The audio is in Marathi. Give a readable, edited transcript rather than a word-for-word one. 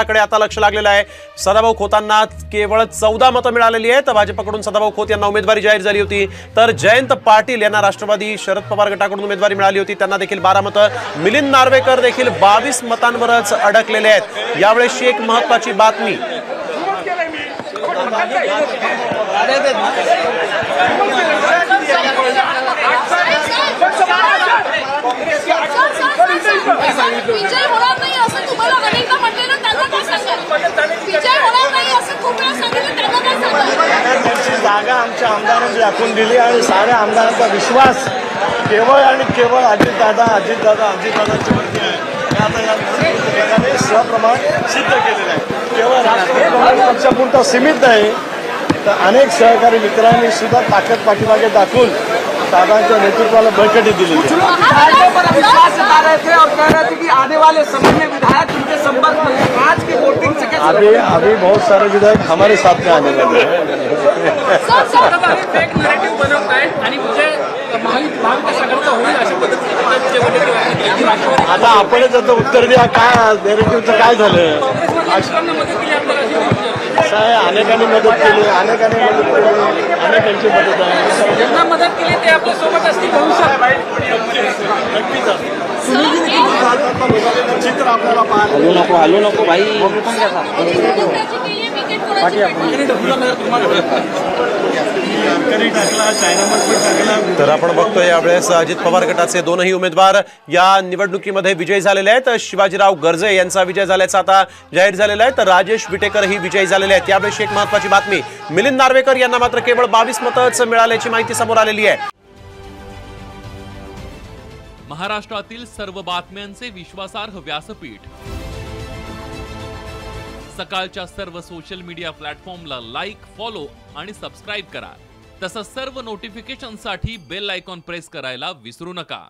कडे आता लक्ष लागलेलं आहे। सदाभाऊ खोतांना केवळ 14 मतं मिळालेली आहेत। भाजपकडून सदाभाऊ खोत यांना उमेदवारी जाहीर झाली होती, तर जयंत पाटील यांना राष्ट्रवादी शरद पवार गटाकडून उमेदवारी मिळाली होती, त्यांना देखील 12 मतं। मिलिंद नार्वेकर देखील 22 मतांवरच अडकलेले आहेत। यावेळेसची एक महत्त्वाची बातमी विजय होणार नाही असं तुम्हाला अनेकदा म्हटलेलं, त्यांना काय सांगाल? विजय होणार नाही असं खूप वेळा सांगितलं, त्यांना काय सांगाल? जागा आमच्या आमदारांनी दाखवून दिली आणि साऱ्या आमदारांचा विश्वास केवळ आणि केवळ अजितदादांची वरती आहे। आता या सप्रमाण सिद्ध केलेलं आहे। केवळ राष्ट्रवादी काँग्रेस पक्षापुरता सीमित नाही, तर अनेक सहकारी मित्रांनी सुद्धा ताकद पाठीमागे दाखवून दादांच्या नेतृत्वाला बळकटी दिली है। विश्वास जता रहे थे और कह रहे थे कि आने वाले समय में विधायक उनके संपर्क में हैं। आज की वोटिंग से कैसे अभी बहुत सारे विधायक हमारे साथ में आने वाले हैं। फेक नैरेटिव्ह बनवत आहेत आणि विजय महाविकास आघाडीचा होईल अशा पद्धतीने आता आपणच आता उत्तर द्या, काय नैरेटिव्हचं काय झालं? अनेकांनी मदत केली, अनेकांची मदत आहे। ज्यांना मदत केली ते आपल्या सोबत असतील भविष्यात नक्कीच चित्र आपल्याला हलू नको भाई। तर आपण बघतोय यावेळेस अजित पवार गटाचे दोनही उमेदवार या निवडणुकीमध्ये विजयी झालेले आहेत। शिवाजीराव गर्जे यांचा विजय झाल्याचा आता जाहीर झालेला आहे, तर राजेश विटेकर ही विजयी झालेले आहेत। यावेळेस एक महत्त्वाची बातमी, मिलिंद नार्वेकर यांना मात्र केवळ 22 मतच मिळाल्याची माहिती समोर आलेली आहे। महाराष्ट्रातील सर्व बातम्यांचे विश्वासार्ह व्यासपीठ, सकाळच्या सर्व सोशल मीडिया प्लॅटफॉर्मला लाईक, फॉलो आणि सबस्क्राईब करा। तसंच सर्व नोटिफिकेशनसाठी बेल आयकॉन प्रेस करायला विसरू नका।